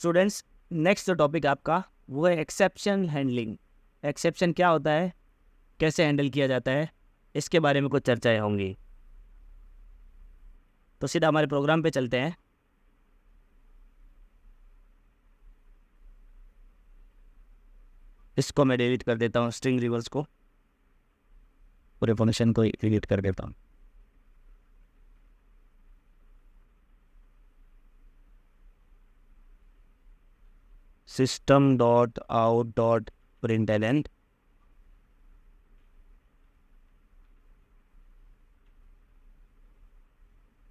Students, next जो topic आपका वो है एक्सेप्शन हैंडलिंग। एक्सेप्शन क्या होता है, कैसे हैंडल किया जाता है, इसके बारे में कुछ चर्चाएं होंगी। तो सीधा हमारे प्रोग्राम पे चलते हैं। इसको मैं डिलीट कर देता हूँ, स्ट्रिंग रिवर्स को, पूरे फंक्शन को डिलीट कर देता हूँ। System dot out dot println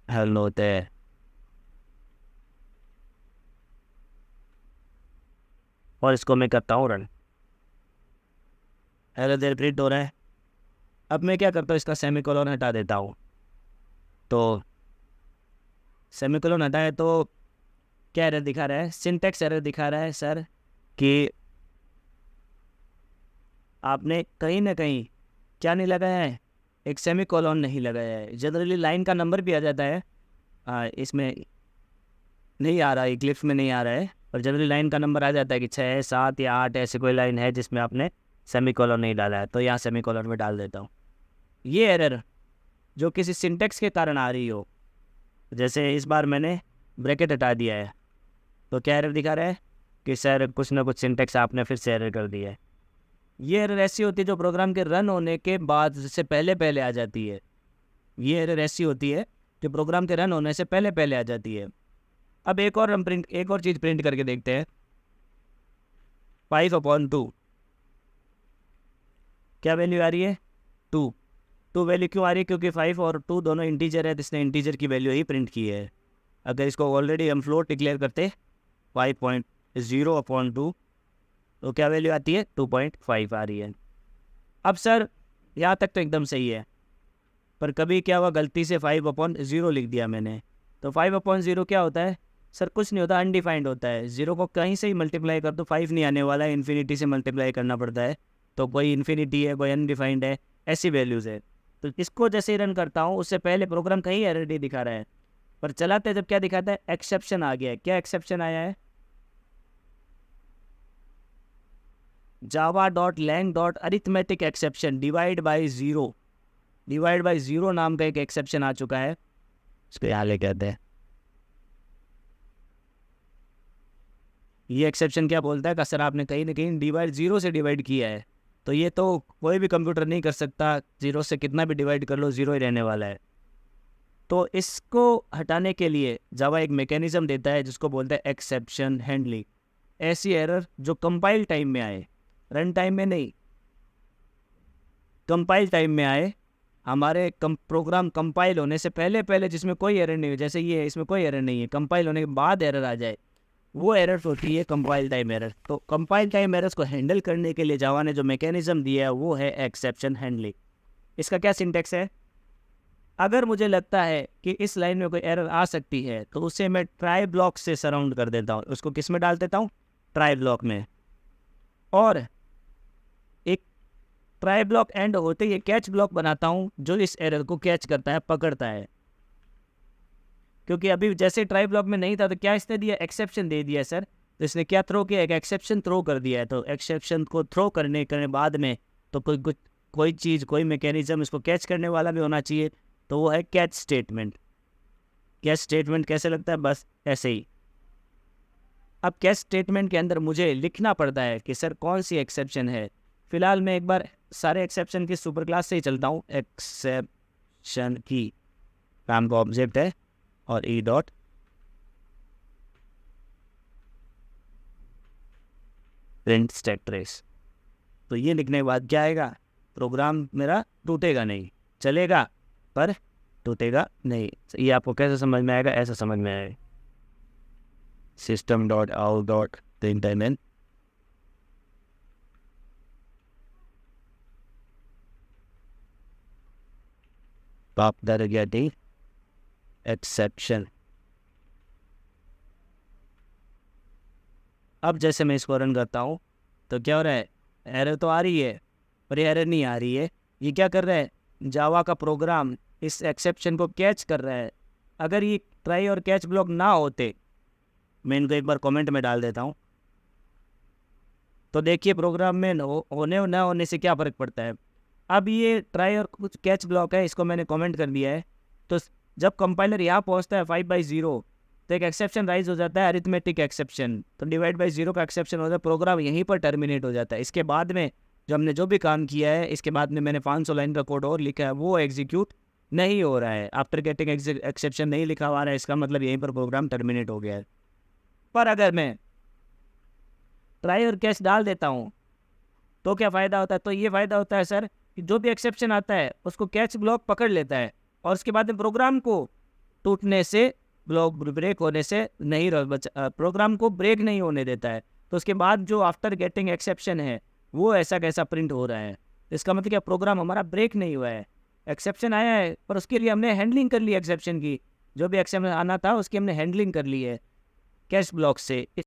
hello होते और इसको मैं करता हूँ रन। हेलो देर प्रिंट हो रहा है। अब मैं क्या करता हूँ, इसका सेमीकोलन हटा देता हूँ। तो सेमीकोलन हटाए तो क्या एरर दिखा रहा है, सिंटैक्स एरर दिखा रहा है सर कि आपने कहीं ना कहीं क्या नहीं लगाया है, एक सेमीकोलन नहीं लगाया है। जनरली लाइन का नंबर भी आ जाता है, इसमें नहीं आ रहा है, इक्लिप्स में नहीं आ रहा है, और जनरली लाइन का नंबर आ जाता है कि 6, 7 या 8 ऐसे कोई लाइन है जिसमें आपने सेमीकोलन नहीं डाला है, तो यहाँ सेमीकोलन में डाल देता हूँ। ये एरर जो किसी सिंटैक्स के कारण आ रही हो, जैसे इस बार मैंने ब्रैकेट हटा दिया है, तो क्या एरर दिखा रहा है कि सर कुछ ना कुछ सिंटैक्स आपने फिर से एरर कर दिया है। ये एरर ऐसी होती है जो प्रोग्राम के रन होने के बाद से पहले पहले आ जाती है। ये एरर ऐसी होती है जो प्रोग्राम के रन होने से पहले पहले आ जाती है। अब एक और चीज़ प्रिंट करके देखते हैं। 5/2 क्या वैल्यू आ रही है, 2 वैल्यू क्यों आ रही है, क्योंकि 5 और 2 दोनों इंटीजर है, तो इसने इंटीजर की वैल्यू ही प्रिंट की है। अगर इसको ऑलरेडी हम फ्लोट डिक्लेयर करते 5.0/2 तो क्या वैल्यू आती है, 2.5 आ रही है। अब सर यहाँ तक तो एकदम सही है, पर कभी क्या हुआ, गलती से 5/0 लिख दिया मैंने। तो 5/0 क्या होता है सर, कुछ नहीं होता, अनडिफाइंड होता है। 0 को कहीं से ही मल्टीप्लाई कर दो 5 नहीं आने वाला है, इन्फिनिटी से मल्टीप्लाई करना पड़ता है। तो कोई इन्फिनिटी है, कोई अनडिफाइंड है, ऐसी वैल्यूज़ है। तो इसको जैसे ही रन करता हूँ उससे पहले प्रोग्राम कहीं एरर नहीं दिखा रहा है, पर चलाते जब क्या दिखाता है, एक्सेप्शन आ गया है। क्या एक्सेप्शन आया है, java.lang.arithmetic exception divide by zero नाम का एक एक्सेप्शन आ चुका है। इसको यहाँ ले कहते हैं। ये एक्सेप्शन क्या बोलता है कि सर आपने कहीं ना कहीं डिवाइड 0 से डिवाइड किया है, तो ये तो कोई भी कंप्यूटर नहीं कर सकता, 0 से कितना भी डिवाइड कर लो 0 ही रहने वाला है। तो इसको हटाने के लिए जावा एक मैकेनिज्म देता है जिसको बोलते हैं एक्सेप्शन हैंडलिंग। ऐसी एरर जो कंपाइल टाइम में आए, रन टाइम में नहीं, कंपाइल टाइम में आए, हमारे प्रोग्राम कंपाइल होने से पहले पहले, जिसमें कोई एरर नहीं है, जैसे ये है इसमें कोई एरर नहीं है, कंपाइल होने के बाद एरर आ जाए, वो एरर होती है कंपाइल टाइम एरर। तो कंपाइल टाइम एरर्स को हैंडल करने के लिए जावा ने जो मैकेनिज्म दिया है वो है एक्सेप्शन हैंडलिंग। इसका क्या सिंटेक्स है, अगर मुझे लगता है कि इस लाइन में कोई एरर आ सकती है तो उसे मैं ट्राई ब्लॉक से सराउंड कर देता हूँ। उसको किस में डाल देता हूँ, ट्राई ब्लॉक में। और एक ट्राई ब्लॉक एंड होते ही कैच ब्लॉक बनाता हूँ जो इस एरर को कैच करता है, पकड़ता है। क्योंकि अभी जैसे ट्राई ब्लॉक में नहीं था तो क्या इसने दिया, एक्सेप्शन दे दिया सर। तो इसने क्या थ्रो किया, एक एक्सेप्शन थ्रो कर दिया है। तो एक्सेप्शन को थ्रो करने के बाद में तो कोई चीज़, कोई मैकेनिज्म इसको कैच करने वाला भी होना चाहिए, तो वो है कैच स्टेटमेंट। कैच स्टेटमेंट कैसे लगता है, बस ऐसे ही। अब कैच स्टेटमेंट के अंदर मुझे लिखना पड़ता है कि सर कौन सी एक्सेप्शन है। फिलहाल मैं एक बार सारे एक्सेप्शन की सुपर क्लास से ही चलता हूँ। एक्सेप्शन की नाम का ऑब्जेक्ट है और E dot print stack trace. तो ये लिखने के बाद क्या आएगा, प्रोग्राम मेरा टूटेगा नहीं, चलेगा पर टूटेगा नहीं। ये आपको कैसे समझ में आएगा, ऐसा समझ में आएगा। System dot out dot println getting exception. अब जैसे मैं इसको रन करता हूँ तो क्या हो रहा है, एरर तो आ रही है पर ये एरर नहीं आ रही है। ये क्या कर रहा है, जावा का प्रोग्राम इस एक्सेप्शन को कैच कर रहा है। अगर ये ट्राई और कैच ब्लॉक ना होते मैं इनको एक बार कमेंट में डाल देता हूँ। तो देखिए प्रोग्राम में होने ना होने से क्या फ़र्क पड़ता है। अब ये ट्राई और कुछ कैच ब्लॉक है, इसको मैंने कमेंट कर दिया है। तो जब कंपाइलर यहाँ पहुँचता है 5/0 तो एक एक्सेप्शन राइज हो जाता है, अरिथमेटिक एक्सेप्शन। तो डिवाइड बाई 0 का एक्सेप्शन हो जाता है, प्रोग्राम यहीं पर टर्मिनेट हो जाता है। इसके बाद में जो हमने जो भी काम किया है, इसके बाद में मैंने 500 लाइन का कोड और लिखा है, वो एग्जीक्यूट नहीं हो रहा है। आफ्टर गेटिंग एक्सेप्शन नहीं लिखा हुआ है, इसका मतलब यहीं पर प्रोग्राम टर्मिनेट हो गया है। पर अगर मैं ट्राई और कैच डाल देता हूँ तो क्या फ़ायदा होता है? तो ये फ़ायदा होता है सर कि जो भी एक्सेप्शन आता है उसको कैच ब्लॉक पकड़ लेता है और उसके बाद में प्रोग्राम को टूटने से, ब्लॉक ब्रेक होने से नहीं प्रोग्राम को ब्रेक नहीं होने देता है। तो उसके बाद जो आफ्टर गेटिंग एक्सेप्शन है वो ऐसा कैसा प्रिंट हो रहा है। इसका मतलब क्या, प्रोग्राम हमारा ब्रेक नहीं हुआ है। एक्सेप्शन आया है पर उसके लिए हमने हैंडलिंग कर ली एक्सेप्शन की, जो भी एक्सेप्शन आना था उसकी हमने हैंडलिंग कर ली है कैच ब्लॉक से।